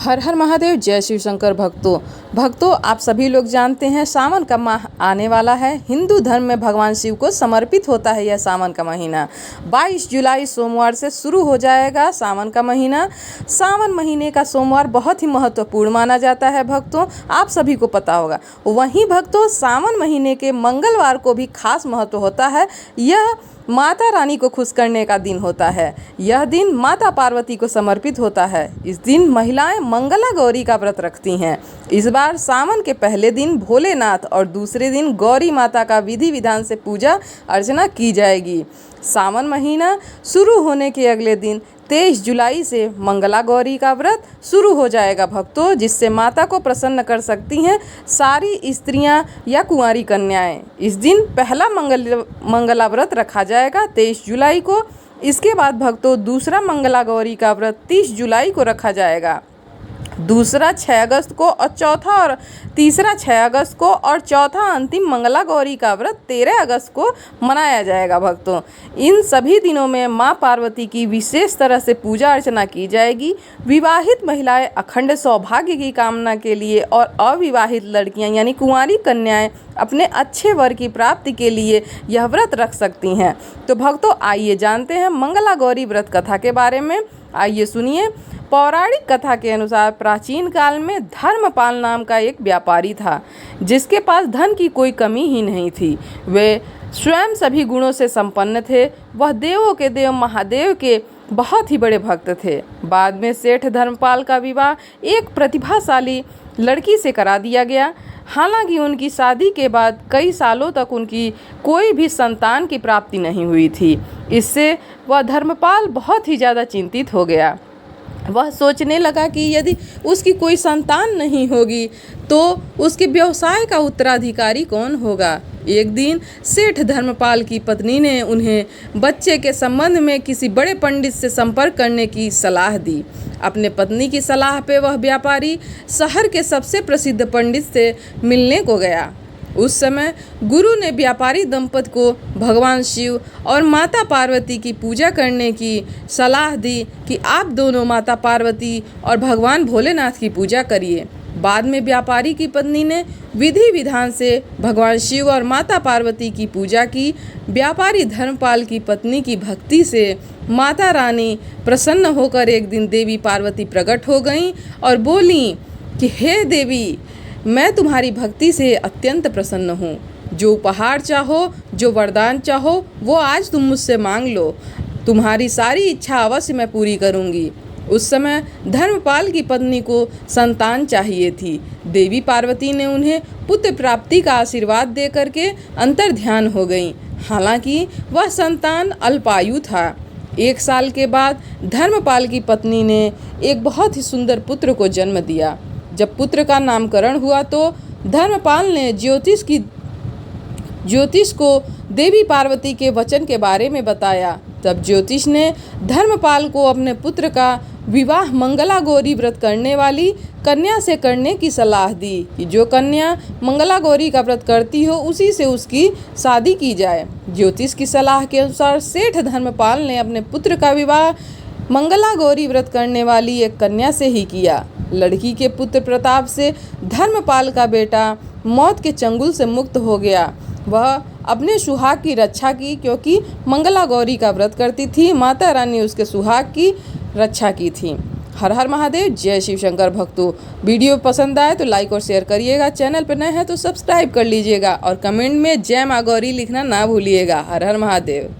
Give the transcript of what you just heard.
हर हर महादेव। जय शिव शंकर। भक्तों आप सभी लोग जानते हैं सावन का माह आने वाला है। हिंदू धर्म में भगवान शिव को समर्पित होता है यह सावन का महीना। 22 जुलाई सोमवार से शुरू हो जाएगा सावन का महीना। सावन महीने का सोमवार बहुत ही महत्वपूर्ण माना जाता है भक्तों, आप सभी को पता होगा। वहीं भक्तों सावन महीने के मंगलवार को भी खास महत्व होता है। यह माता रानी को खुश करने का दिन होता है। यह दिन माता पार्वती को समर्पित होता है। इस दिन महिलाएं मंगला गौरी का व्रत रखती हैं। इस बार सावन के पहले दिन भोलेनाथ और दूसरे दिन गौरी माता का विधि विधान से पूजा अर्चना की जाएगी। सावन महीना शुरू होने के अगले दिन 23 जुलाई से मंगला गौरी का व्रत शुरू हो जाएगा भक्तों, जिससे माता को प्रसन्न कर सकती हैं सारी स्त्रियां या कुंवारी कन्याएं। इस दिन पहला मंगला व्रत रखा जाएगा 23 जुलाई को। इसके बाद भक्तों दूसरा मंगला गौरी का व्रत 30 जुलाई को रखा जाएगा। दूसरा 6 अगस्त को और चौथा और तीसरा 6 अगस्त को और चौथा अंतिम मंगला गौरी का व्रत 13 अगस्त को मनाया जाएगा भक्तों। इन सभी दिनों में मां पार्वती की विशेष तरह से पूजा अर्चना की जाएगी। विवाहित महिलाएं अखंड सौभाग्य की कामना के लिए और अविवाहित लड़कियां यानी कुंवारी कन्याएं अपने अच्छे वर की प्राप्ति के लिए यह व्रत रख सकती हैं। तो भक्तों आइए जानते हैं मंगला गौरी व्रत कथा के बारे में। आइए सुनिए। पौराणिक कथा के अनुसार प्राचीन काल में धर्मपाल नाम का एक व्यापारी था, जिसके पास धन की कोई कमी ही नहीं थी। वे स्वयं सभी गुणों से संपन्न थे। वह देवों के देव महादेव के बहुत ही बड़े भक्त थे। बाद में सेठ धर्मपाल का विवाह एक प्रतिभाशाली लड़की से करा दिया गया। हालांकि उनकी शादी के बाद कई सालों तक उनकी कोई भी संतान की प्राप्ति नहीं हुई थी। इससे वह धर्मपाल बहुत ही ज़्यादा चिंतित हो गया। वह सोचने लगा कि यदि उसकी कोई संतान नहीं होगी तो उसके व्यवसाय का उत्तराधिकारी कौन होगा। एक दिन सेठ धर्मपाल की पत्नी ने उन्हें बच्चे के संबंध में किसी बड़े पंडित से संपर्क करने की सलाह दी। अपने पत्नी की सलाह पे वह व्यापारी शहर के सबसे प्रसिद्ध पंडित से मिलने को गया। उस समय गुरु ने व्यापारी दंपति को भगवान शिव और माता पार्वती की पूजा करने की सलाह दी कि आप दोनों माता पार्वती और भगवान भोलेनाथ की पूजा करिए। बाद में व्यापारी की पत्नी ने विधि विधान से भगवान शिव और माता पार्वती की पूजा की। व्यापारी धर्मपाल की पत्नी की भक्ति से माता रानी प्रसन्न होकर एक दिन देवी पार्वती प्रकट हो गईं और बोली कि हे देवी, मैं तुम्हारी भक्ति से अत्यंत प्रसन्न हूँ। जो उपहार चाहो, जो वरदान चाहो वो आज तुम मुझसे मांग लो। तुम्हारी सारी इच्छा अवश्य मैं पूरी करूँगी। उस समय धर्मपाल की पत्नी को संतान चाहिए थी। देवी पार्वती ने उन्हें पुत्र प्राप्ति का आशीर्वाद दे करके अंतर्ध्यान हो गईं। हालांकि वह संतान अल्पायु था। 1 साल के बाद धर्मपाल की पत्नी ने एक बहुत ही सुंदर पुत्र को जन्म दिया। जब पुत्र का नामकरण हुआ तो धर्मपाल ने ज्योतिष को देवी पार्वती के वचन के बारे में बताया। तब ज्योतिष ने धर्मपाल को अपने पुत्र का विवाह मंगला गौरी व्रत करने वाली कन्या से करने की सलाह दी कि जो कन्या मंगला गौरी का व्रत करती हो उसी से उसकी शादी की जाए। ज्योतिष की सलाह के अनुसार सेठ धर्मपाल ने अपने पुत्र का विवाह मंगला गौरी व्रत करने वाली एक कन्या से ही किया। लड़की के पुत्र प्रताप से धर्मपाल का बेटा मौत के चंगुल से मुक्त हो गया। वह अपने सुहाग की रक्षा की, क्योंकि मंगला गौरी का व्रत करती थी। माता रानी उसके सुहाग की रक्षा की थी। हर हर महादेव। जय शिव शंकर। भक्तों वीडियो पसंद आए तो लाइक और शेयर करिएगा। चैनल पर नए हैं तो सब्सक्राइब कर लीजिएगा और कमेंट में जय माँ गौरी लिखना ना भूलिएगा। हर हर महादेव।